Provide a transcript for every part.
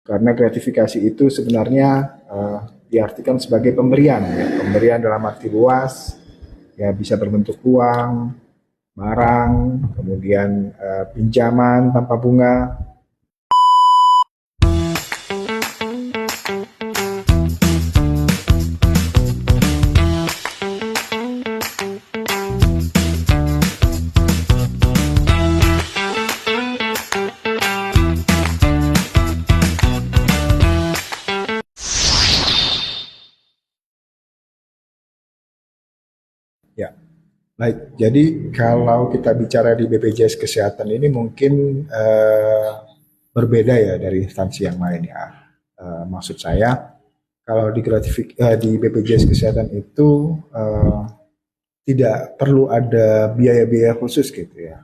Karena gratifikasi itu sebenarnya diartikan sebagai pemberian, ya. Pemberian dalam arti luas, ya bisa berbentuk uang, barang, kemudian pinjaman tanpa bunga. Ya, baik. Jadi kalau kita bicara di BPJS Kesehatan ini mungkin berbeda ya dari instansi yang lain ya. Maksud saya kalau di BPJS Kesehatan itu tidak perlu ada biaya-biaya khusus gitu ya.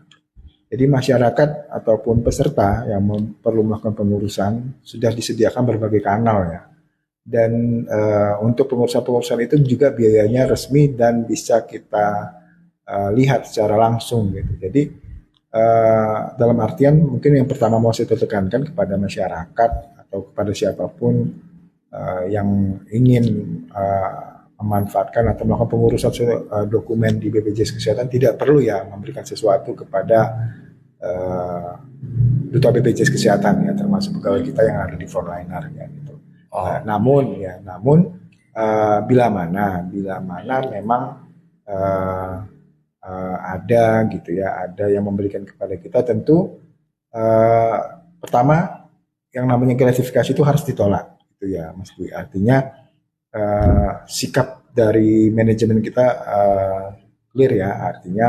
Jadi masyarakat ataupun peserta yang perlu melakukan pengurusan sudah disediakan berbagai kanal ya. Dan untuk pengurusan-pengurusan itu juga biayanya resmi dan bisa kita lihat secara langsung gitu. Jadi dalam artian mungkin yang pertama mau saya tekankan kepada masyarakat atau kepada siapapun yang ingin memanfaatkan atau melakukan pengurusan dokumen di BPJS Kesehatan tidak perlu ya memberikan sesuatu kepada duta BPJS Kesehatan ya, termasuk pegawai kita yang ada di frontliner ya gitu. Namun bila mana memang ada gitu ya, ada yang memberikan kepada kita, tentu pertama yang namanya gratifikasi itu harus ditolak gitu ya, mesti artinya sikap dari manajemen kita clear ya, artinya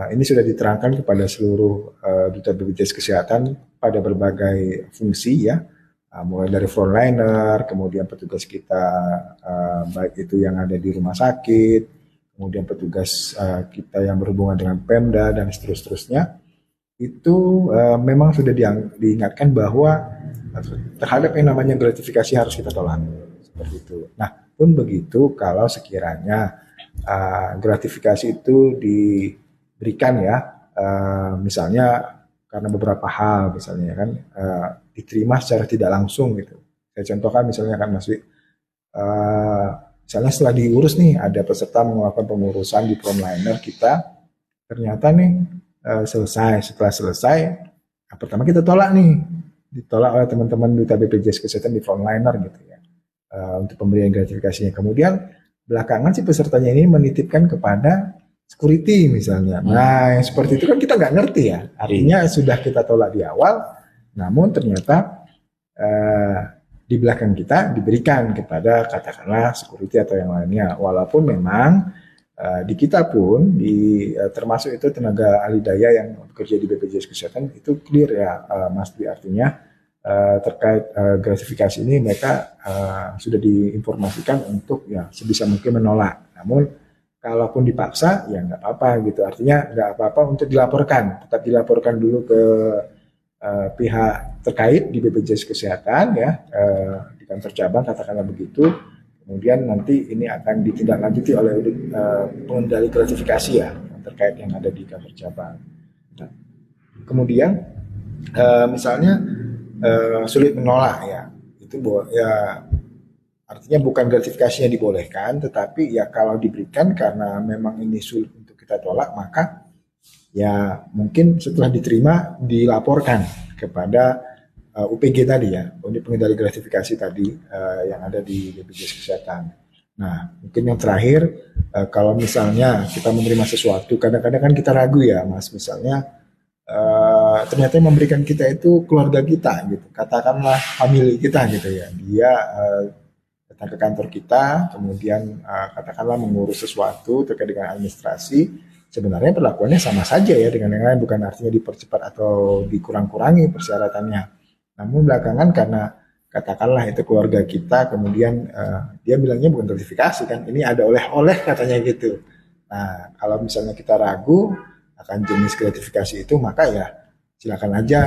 ini sudah diterangkan kepada seluruh duta BPJS Kesehatan pada berbagai fungsi ya, mulai dari frontliner, kemudian petugas kita baik itu yang ada di rumah sakit, kemudian petugas kita yang berhubungan dengan Pemda dan seterusnya, itu memang sudah diingatkan bahwa terhadap yang namanya gratifikasi harus kita tolak seperti itu. Nah, pun begitu kalau sekiranya gratifikasi itu diberikan ya, misalnya karena beberapa hal, misalnya kan diterima secara tidak langsung gitu. Saya contohkan misalnya kan Mas Wi, misalnya setelah diurus nih, ada peserta melakukan pengurusan di frontliner kita, ternyata nih setelah selesai, pertama kita tolak nih, ditolak oleh teman-teman duta BPJS Kesehatan di frontliner gitu ya, untuk pemberian gratifikasinya. Kemudian belakangan si pesertanya ini menitipkan kepada security misalnya. Nah, seperti itu kan kita nggak ngerti ya. Artinya sudah kita tolak di awal, namun ternyata di belakang kita diberikan kepada katakanlah security atau yang lainnya. Walaupun memang di kita pun, termasuk itu tenaga ahli daya yang bekerja di BPJS Kesehatan itu clear ya, Mas Dwi, artinya terkait gratifikasi ini mereka sudah diinformasikan untuk ya sebisa mungkin menolak. Namun kalaupun dipaksa ya nggak apa-apa gitu, artinya nggak apa-apa untuk dilaporkan, tetap dilaporkan dulu ke pihak terkait di BPJS Kesehatan ya, di kantor cabang katakanlah begitu. Kemudian nanti ini akan ditindaklanjuti oleh pengendali gratifikasi ya terkait yang ada di kantor cabang. Nah, kemudian misalnya sulit menolak ya, itu ya artinya bukan gratifikasinya dibolehkan, tetapi ya kalau diberikan karena memang ini sulit untuk kita tolak, maka ya mungkin setelah diterima dilaporkan kepada UPG tadi ya, unit pengendali gratifikasi tadi yang ada di BPJS Kesehatan. Nah, mungkin yang terakhir, kalau misalnya kita menerima sesuatu, kadang-kadang kan kita ragu ya, Mas. Misalnya ternyata yang memberikan kita itu keluarga kita, gitu. Katakanlah family kita, gitu ya. Dia datang ke kantor kita, kemudian katakanlah mengurus sesuatu terkait dengan administrasi. Sebenarnya perlakuannya sama saja ya dengan yang lain, bukan artinya dipercepat atau dikurang-kurangi persyaratannya. Namun belakangan karena katakanlah itu keluarga kita, kemudian dia bilangnya bukan gratifikasi kan, ini ada oleh-oleh katanya gitu. Nah, kalau misalnya kita ragu akan jenis gratifikasi itu, maka ya silakan aja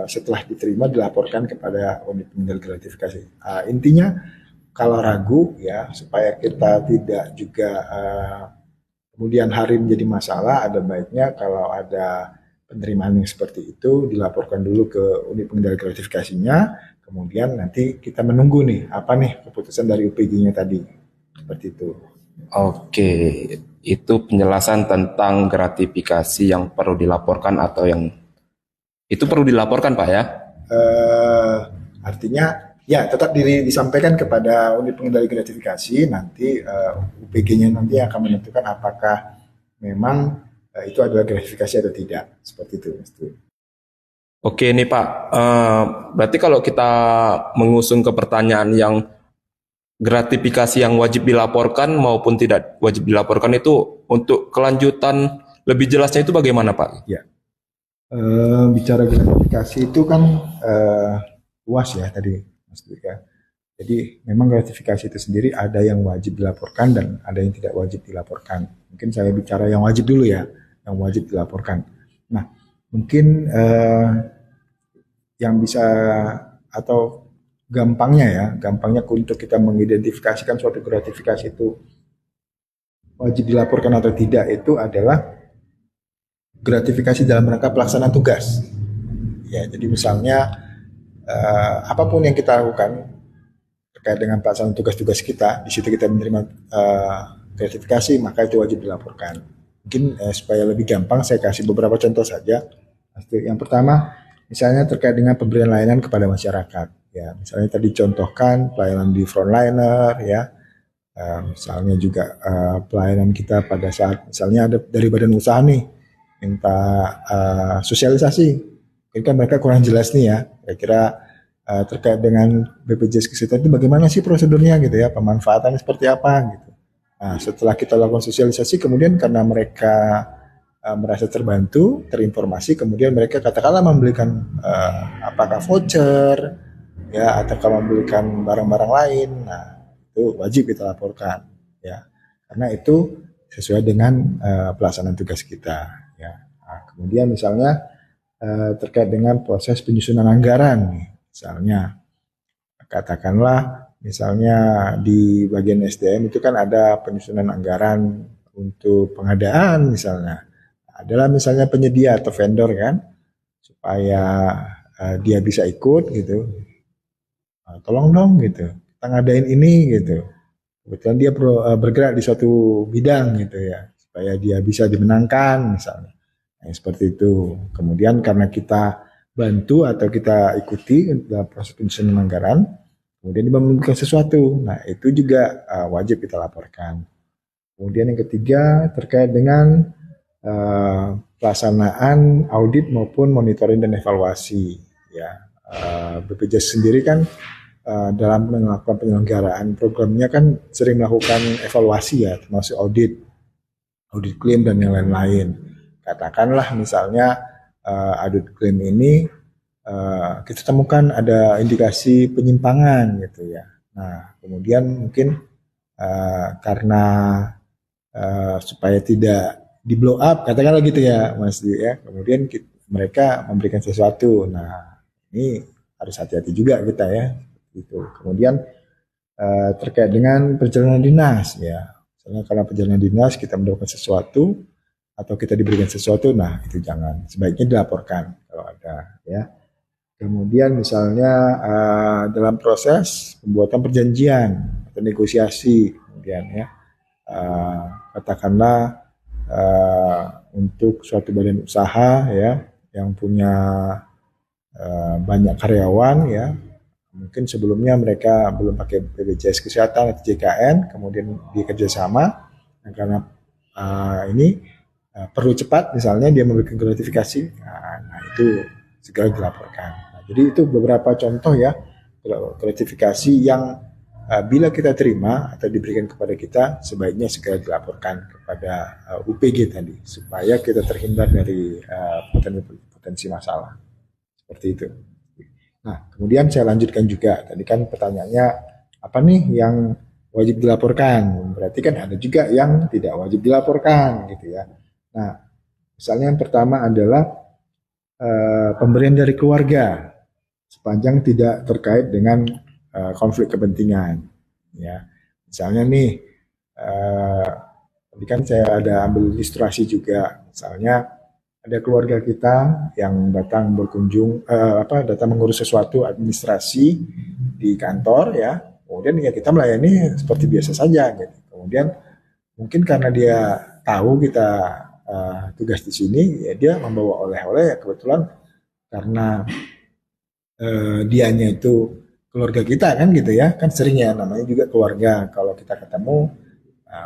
setelah diterima dilaporkan kepada unit pengendali gratifikasi. Intinya kalau ragu ya, supaya kita tidak juga kemudian hari menjadi masalah, ada baiknya kalau ada penerimaan yang seperti itu dilaporkan dulu ke unit pengendali gratifikasinya, kemudian nanti kita menunggu nih apa nih keputusan dari UPG-nya tadi. Seperti itu. Oke, itu penjelasan tentang gratifikasi yang perlu dilaporkan atau yang itu perlu dilaporkan Pak ya? Eh, Artinya ya tetap disampaikan kepada unit pengendali gratifikasi, nanti UPG-nya nanti akan menentukan apakah memang itu adalah gratifikasi atau tidak. Seperti itu, Mas Dwi. Oke nih Pak, berarti kalau kita mengusung ke pertanyaan yang gratifikasi yang wajib dilaporkan maupun tidak wajib dilaporkan itu untuk kelanjutan lebih jelasnya itu bagaimana Pak? Ya, bicara gratifikasi itu kan eh, luas ya tadi, Mas Dwi ya. Jadi memang gratifikasi itu sendiri ada yang wajib dilaporkan dan ada yang tidak wajib dilaporkan. Mungkin saya bicara yang wajib dulu ya, yang wajib dilaporkan. Nah, mungkin yang bisa atau gampangnya ya, gampangnya untuk kita mengidentifikasikan suatu gratifikasi itu wajib dilaporkan atau tidak itu adalah gratifikasi dalam rangka pelaksanaan tugas. Ya, jadi misalnya apapun yang kita lakukan terkait dengan pelaksanaan tugas-tugas kita, di situ kita menerima gratifikasi, maka itu wajib dilaporkan. Mungkin supaya lebih gampang saya kasih beberapa contoh saja. Yang pertama, misalnya terkait dengan pemberian layanan kepada masyarakat. Ya, misalnya tadi contohkan pelayanan di frontliner, ya, misalnya juga pelayanan kita pada saat misalnya ada dari badan usaha nih minta sosialisasi, mungkin kan mereka kurang jelas nih ya, kira-kira terkait dengan BPJS Kesehatan itu bagaimana sih prosedurnya gitu ya, pemanfaatannya seperti apa gitu. Nah, setelah kita lakukan sosialisasi, kemudian karena mereka merasa terbantu, terinformasi, kemudian mereka katakanlah membelikan apakah voucher, ya, atau membelikan barang-barang lain. Nah, itu wajib kita laporkan, ya, karena itu sesuai dengan pelaksanaan tugas kita, ya. Nah, kemudian misalnya terkait dengan proses penyusunan anggaran, misalnya katakanlah misalnya di bagian SDM itu kan ada penyusunan anggaran untuk pengadaan misalnya. Adalah misalnya penyedia atau vendor kan, supaya dia bisa ikut gitu. Tolong dong gitu, kita ngadain ini gitu. Kebetulan dia bergerak di suatu bidang gitu ya, supaya dia bisa dimenangkan misalnya. Nah, seperti itu. Kemudian karena kita bantu atau kita ikuti dalam proses penyusunan anggaran, kemudian dia memberikan sesuatu. Nah, itu juga wajib kita laporkan. Kemudian yang ketiga terkait dengan pelaksanaan audit maupun monitoring dan evaluasi. Ya, BPJS sendiri kan dalam melakukan penyelenggaraan programnya kan sering melakukan evaluasi ya, termasuk audit klaim dan yang lain-lain. Katakanlah misalnya audit klaim ini kita temukan ada indikasi penyimpangan gitu ya. Nah, kemudian mungkin karena supaya tidak di blow up, katakanlah gitu ya, Mas Dwi ya. Kemudian mereka memberikan sesuatu. Nah, ini harus hati-hati juga kita ya. Itu. Kemudian terkait dengan perjalanan dinas ya. Misalnya karena perjalanan dinas kita mendapatkan sesuatu atau kita diberikan sesuatu, nah itu jangan, sebaiknya dilaporkan kalau ada ya. Kemudian misalnya dalam proses pembuatan perjanjian atau negosiasi, kemudian ya katakanlah untuk suatu badan usaha ya yang punya banyak karyawan ya, mungkin sebelumnya mereka belum pakai BPJS Kesehatan atau JKN, kemudian dikerjasama, nah, karena ini perlu cepat, misalnya dia memberikan gratifikasi, nah itu segera dilaporkan. Nah, jadi itu beberapa contoh ya gratifikasi yang bila kita terima atau diberikan kepada kita, sebaiknya segera dilaporkan kepada UPG tadi, supaya kita terhindar dari potensi masalah. Seperti itu. Nah, kemudian saya lanjutkan juga. Tadi kan pertanyaannya apa nih yang wajib dilaporkan? Berarti kan ada juga yang tidak wajib dilaporkan gitu ya. Nah, misalnya yang pertama adalah pemberian dari keluarga sepanjang tidak terkait dengan konflik kepentingan. Ya, misalnya nih, tadi kan saya ada ambil ilustrasi juga. Misalnya ada keluarga kita yang datang berkunjung, datang mengurus sesuatu administrasi di kantor ya, kemudian ya kita melayani seperti biasa saja gitu. Kemudian mungkin karena dia tahu kita tugas di sini, ya dia membawa oleh-oleh ya kebetulan karena dianya itu keluarga kita kan gitu ya, kan sering ya namanya juga keluarga kalau kita ketemu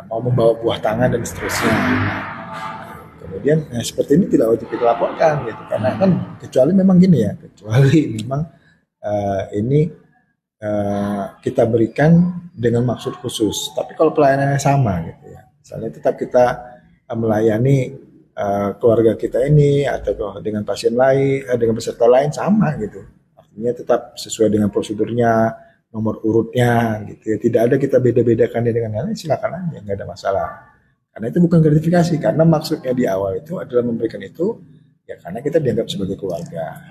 mau membawa buah tangan dan seterusnya. Kemudian seperti ini tidak wajib kita laporkan gitu karena kan kecuali memang gini ya, kecuali memang ini kita berikan dengan maksud khusus. Tapi kalau pelayanannya sama gitu ya, misalnya tetap kita melayani keluarga kita ini atau dengan pasien lain, dengan peserta lain sama gitu. Artinya tetap sesuai dengan prosedurnya, nomor urutnya gitu ya. Tidak ada kita beda-bedakan dengan yang lain, silakan aja, nggak ada masalah. Karena itu bukan gratifikasi, karena maksudnya di awal itu adalah memberikan itu ya karena kita dianggap sebagai keluarga.